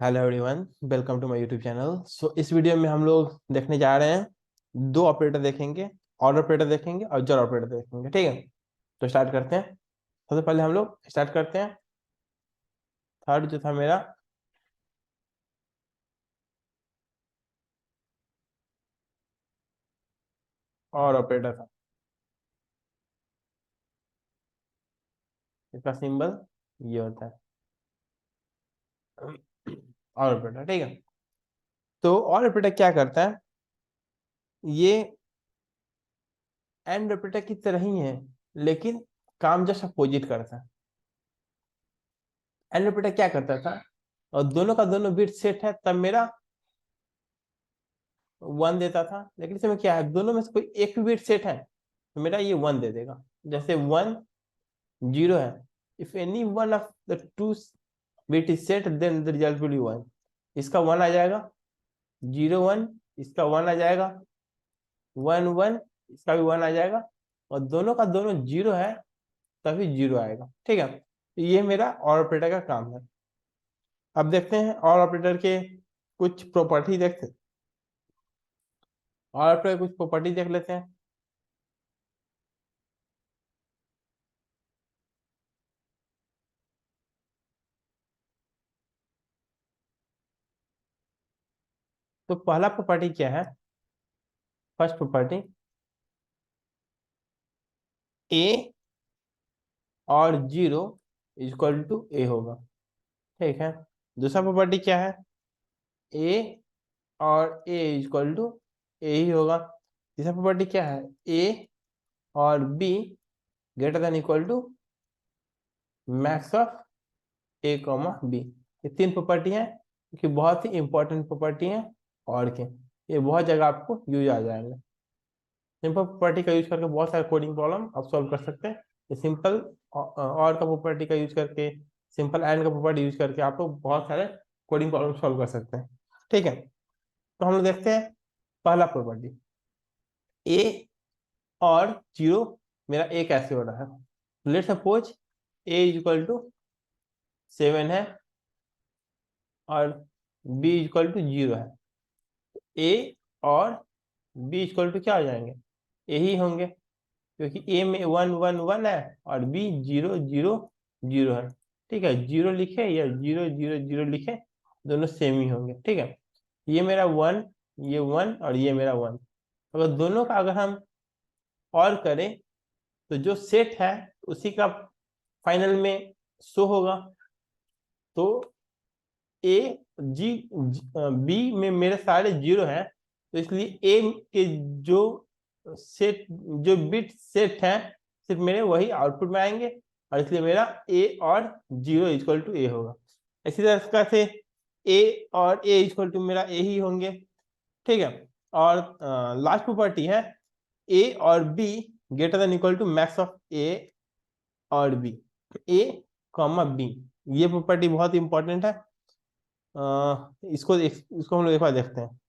Hello everyone, welcome to my YouTube channel. इस video में हम लोग देखने जा रहे हैं, दो ऑपरेटर देखेंगे। ऑर ऑपरेटर देखेंगे और जर ऑपरेटर देखेंगे। ठीक है, तो स्टार्ट करते हैं। सबसे पहले हम लोग स्टार्ट करते हैं। थर्ड जो था मेरा, और ऑपरेटर था। इसका सिंबल ये होता है, और ऑपरेटर। ठीक है, तो और ऑपरेटर क्या करता है? ये एंड ऑपरेटर की तरह ही है, लेकिन काम जस्ट अपोजिट करता है। एंड ऑपरेटर क्या करता था, और दोनों का दोनों बिट सेट है तब मेरा 1 देता था। लेकिन इसमें क्या है, दोनों में से कोई एक भी बिट सेट है तो मेरा ये 1 दे देगा। जैसे 1 0 है, if any one of the two bit is set then the result will be 1। इसका 1 आ जाएगा, 0 1 इसका 1 आ जाएगा, 1 1 इसका भी 1 आ जाएगा, और दोनों का दोनों 0 है तभी 0 आएगा। ठीक है, तो ये मेरा और ऑपरेटर का काम है। अब देखते हैं और ऑपरेटर के कुछ प्रॉपर्टी देखते हैं। और ऑपरेटर कुछ प्रॉपर्टी देख लेते हैं। तो पहला प्रॉपर्टी क्या है? फर्स्ट प्रॉपर्टी, ए और 0 इक्वल टू ए होगा। ठीक है, दूसरा प्रॉपर्टी क्या है? ए और ए इक्वल टू ए ही होगा। तीसरा प्रॉपर्टी क्या है? ए और B greater than equal to max of A comma B. ये तीन प्रॉपर्टी हैं कि बहुत ही इंपॉर्टेंट प्रॉपर्टी हैं, और के ये बहुत जगह आपको यूज आ जाएंगे। सिंपल प्रॉपर्टी का यूज करके बहुत सारे कोडिंग प्रॉब्लम आप सॉल्व कर सकते हैं। ये सिंपल और का प्रॉपर्टी का यूज करके, सिंपल एंड का प्रॉपर्टी यूज करके आप लोग बहुत सारे कोडिंग प्रॉब्लम सॉल्व कर सकते हैं। ठीक है, तो हम लोग देखते हैं पहला प्रॉपर्टी, ए और 0 मेरा ए कैसे हो रहा है। Let suppose A equal to 7 है और बी इक्वल टू 0 है। ए और बी इक्वल टू क्या हो जाएंगे? ए ही होंगे, क्योंकि ए में 1 1 1 है और बी 0 0 0 है। ठीक है, 0 लिखे या 0 0 0 लिखे, दोनों सेम ही होंगे। ठीक है, ये मेरा 1, ये 1 और ये मेरा 1। अगर दोनों का अगर हम और करें तो जो सेट है उसी का फाइनल में शो होगा। तो ए बी में मेरे सारे 0 हैं, तो इसलिए ए के जो सेट, जो बिट सेट है, सिर्फ मेरे वही आउटपुट में आएंगे, और इसलिए मेरा ए और 0 इक्वल टू ए होगा। इसी तरह से ए और ए इक्वल टू मेरा ए ही होंगे। ठीक है, और लास्ट प्रॉपर्टी है ए और B greater than equal to max of A और बी, ए कॉमा बी। ये प्रॉपर्टी बहुत इंपॉर्टेंट है। इसको हम लोग एक बार देखते हैं।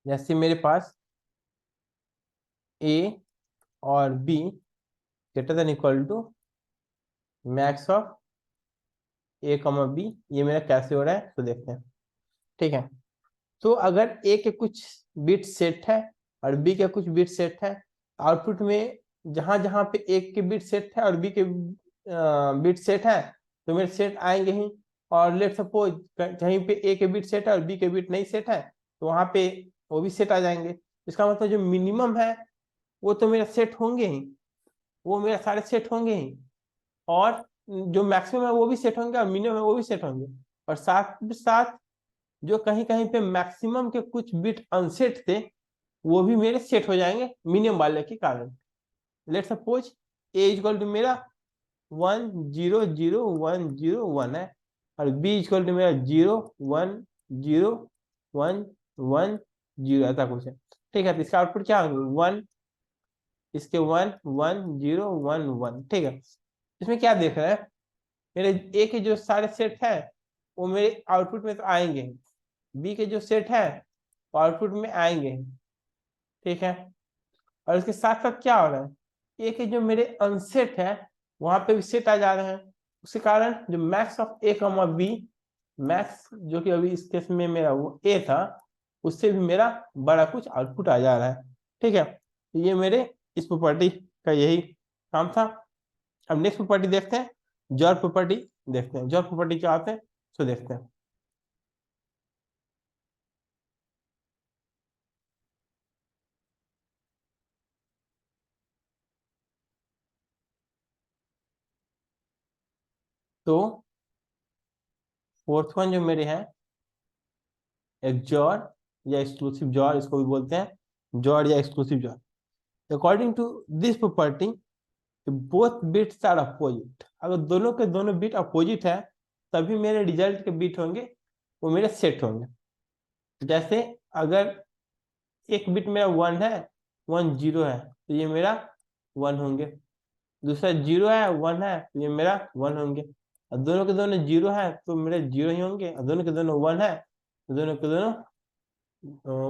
जैसे मेरे पास ए और B greater than equal to max of A comma B, ये मेरा कैसे हो रहा है तो देखते हैं। ठीक है, तो अगर ए के कुछ बिट सेट है और बी के कुछ बिट सेट है, आउटपुट में जहां जहां पे एक के बिट सेट है और बी के बिट सेट है तो मेरे सेट आएंगे ही। और लेट सपोज कहीं पे ए के बिट सेट है और बी के बिट नहीं सेट है, तो वहां पे वो भी सेट आ जाएंगे। इसका मतलब जो मिनिमम है वो तो मेरा सेट होंगे ही, वो मेरा सारे सेट होंगे ही, और जो मैक्सिमम है वो भी सेट होंगे और मिनिमम है वो भी सेट होंगे। और साथ साथ जो कहीं कहीं पे मैक्सिमम के कुछ बिट अनसेट थे वो भी मेरे सेट हो जाएंगे मिनिमम वाले के कारण। Let suppose A equal to मेरा 1 0 0 1 0 1 है, और बी इक्वल टू मेरा 0 1 0 1 1 0 ऐसा कुछ है। ठीक है, तो इसका आउटपुट क्या होगा? 1, इसके 1 1 0 1 1। ठीक है, इसमें क्या देख रहा है? मेरे ए के जो सारे सेट है वो मेरे आउटपुट में तो आएंगे, बी के जो सेट है वो आउटपुट में आएंगे, ठीक है। और इसके साथ साथ क्या हो रहा है, ए के जो मेरे अनसेट है वहां पे भी सेट आ जा रहे हैं, उसके कारण जो max of A comma B, max जो कि अभी इस केस में मेरा वो ए था, उससे भी मेरा बड़ा कुछ आउटपुट आ जा रहा है, ठीक है। तो ये मेरे इस प्रॉपर्टी का यही काम था। अब नेक्स्ट प्रॉपर्टी देखते हैं, जॉर प्रॉपर्टी देखते हैं, जॉर प्रॉपर्टी क्या आते हैं सो देखते हैं। तो फोर्थ वन जो मेरे हैं, एक जॉर या एक्सक्लूसिव जॉर इसको भी बोलते हैं, जॉर या exclusive XOR. According to this property both bits are opposite, अगर दोनों के दोनों बिट अपोजिट है तभी मेरे रिजल्ट के बिट होंगे वो मेरे सेट होंगे। जैसे अगर एक बिट मेरा 1 है, 1 0 है, तो ये मेरा 1 होंगे। दूसरा 0 है 1 है, तो ये मेरा 1 होंगे। और दोनों के दोनों 0 है तो मेरे 0 ही होंगे, और दोनों के दोनों 1 है तो दोनों के दोनों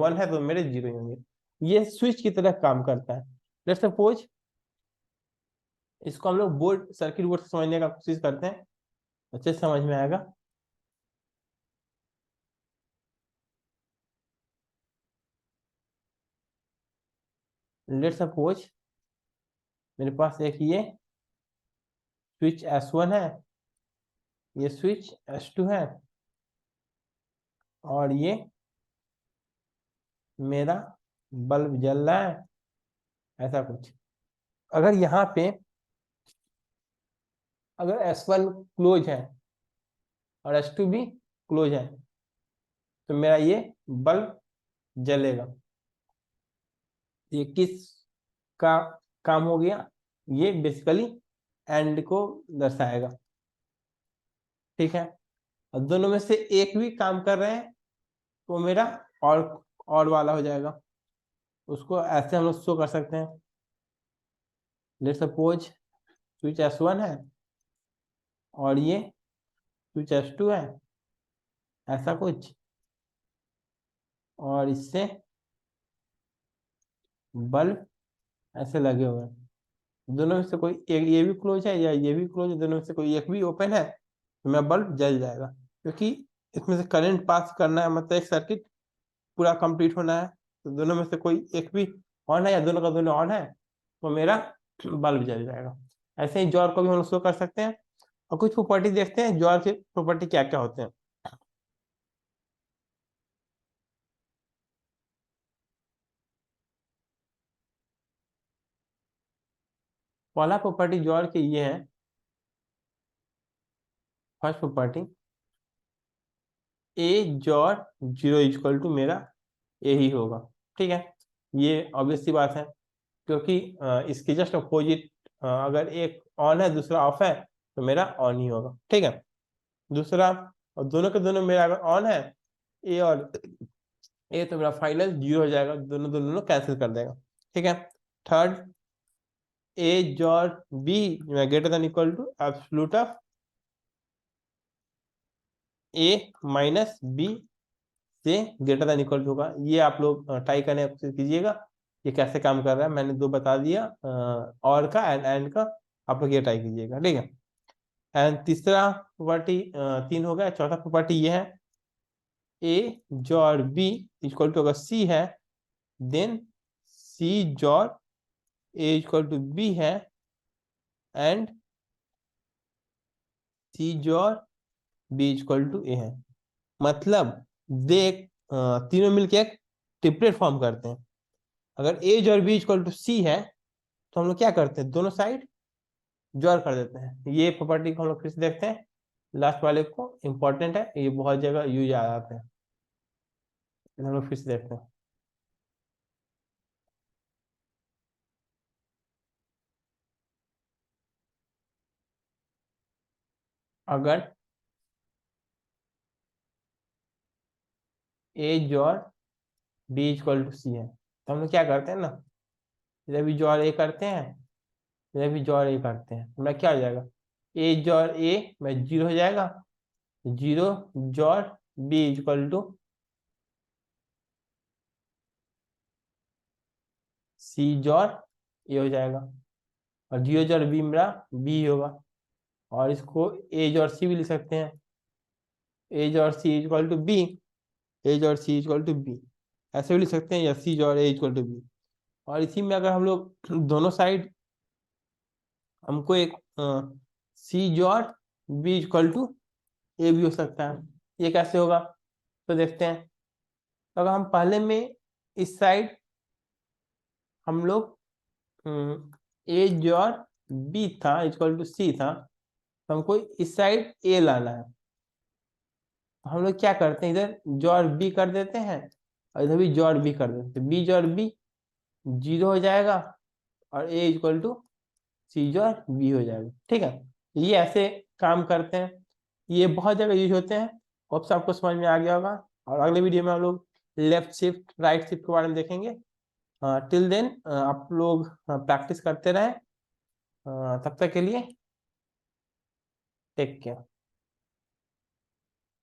1 है तो मेरे 0 ही होंगे। ये स्विच की तरह काम करता है। लेट्स सपोज इसको हम लोग बोर्ड सर्किट बोर्ड से समझने का कोशिश करते हैं, अच्छे से समझ में आएगा। लेट सपोज मेरे पास एक ये स्विच S1 है, ये स्विच S2 है, और ये मेरा बल्ब जल रहा है, ऐसा कुछ। अगर यहाँ पे अगर S1 क्लोज है और S2 भी क्लोज है तो मेरा ये बल्ब जलेगा। ये किस का काम हो गया, ये बेसिकली एंड को दर्शाएगा, ठीक है। और दोनों में से एक भी काम कर रहे हैं तो मेरा और वाला हो जाएगा। उसको ऐसे हम लोग शो कर सकते हैं। लेट सपोज स्विच S1 है और ये स्विच S2 है, ऐसा कुछ। और इससे बल्ब ऐसे लगे हुए हैं, दोनों में से कोई एक, ये भी क्लोज है या ये भी क्लोज है, दोनों में से कोई एक भी ओपन है तो मेरा बल्ब जल जाएगा, क्योंकि इसमें से करंट पास करना है, मतलब एक सर्किट पूरा कंप्लीट होना है। तो दोनों में से कोई एक भी ऑन है या दोनों का दोनों ऑन है तो मेरा बल्ब जल जाएगा। ऐसे ही जॉर को भी हम लोग शो कर सकते हैं। और कुछ प्रॉपर्टी देखते हैं जॉर के प्रॉपर्टी क्या क्या होते हैं। पहला प्रॉपर्टी जॉर के ये है, first property A XOR 0 equal to मेरा ए ही होगा, ठीक है। ये ऑब्वियस सी बात है, क्योंकि इसकी जस्ट अपोजिट, अगर एक ऑन है दूसरा ऑफ है तो मेरा ऑन ही होगा, ठीक है। दूसरा, और दोनों के दोनों मेरा अगर ऑन है ए और ए, तो मेरा फाइनल 0 हो जाएगा, दोनों दोनों कैंसिल कर देगा, ठीक है। Third, A XOR B greater than equal to absolute of A minus B से ग्रेटर देन इक्वल टू होगा। ये आप लोग ट्राई करने की कोशिश कीजिएगा ये कैसे काम कर रहा है, मैंने दो बता दिया, और का एंड का, आप लोग ये ट्राई कीजिएगा, ठीक है। एंड तीसरा प्रॉपर्टी 3 हो गया। चौथा प्रॉपर्टी ये है, A XOR B equal to अगर सी है then C XOR A equal to B है, and C XOR B equal to A है। मतलब देख, तीनों मिलके एक ट्रिपलेट फॉर्म करते हैं। अगर ए जॉर बी इक्वल टू सी है तो हम लोग क्या करते हैं, दोनों साइड जॉर कर देते हैं। ये प्रॉपर्टी को हम लोग फिर से देखते हैं, लास्ट वाले को इंपॉर्टेंट है, ये बहुत जगह यूज आ जाते हैं, हम लोग फिर से देखते हैं। अगर ए जॉर बी इक्वल टू सी है तो हम लोग क्या करते हैं ना, इधर भी जॉर ए करते हैं, इधर भी जॉर ए करते हैं, हमारा क्या हो जाएगा, ए जॉर ए में 0 हो जाएगा, 0 XOR B equal to C XOR A हो जाएगा, और जीरो जॉर बी मेरा बी होगा, और इसको ए जॉर सी भी लिख सकते हैं, A XOR C equal to B, A XOR C equal to B, ऐसे भी लिख सकते हैं, या C XOR A equal to B. और इसी में अगर हम लोग दोनों साइड हमको एक सी जॉर बी इक्वल टू ए भी हो सकता है, ये कैसे होगा तो देखते हैं। तो अगर हम पहले में इस साइड हम लोग ए जॉर बी था इक्वल टू सी था, तो हमको इस साइड ए लाना है, तो हम लोग क्या करते हैं, इधर जॉर बी कर देते हैं और इधर भी जॉर बी कर देते हैं, बी जॉर बी जीरो हो जाएगा और A equal to C XOR B हो जाएगा। ठीक है, ये ऐसे काम करते हैं, ये बहुत जगह यूज होते हैं, होप्स आपको समझ में आ गया होगा। और अगले वीडियो में हम लोग लेफ्ट शिफ्ट राइट शिफ्ट के बारे में देखेंगे। टिल देन आप लोग प्रैक्टिस करते रहें, तब तक के लिए टेक केयर।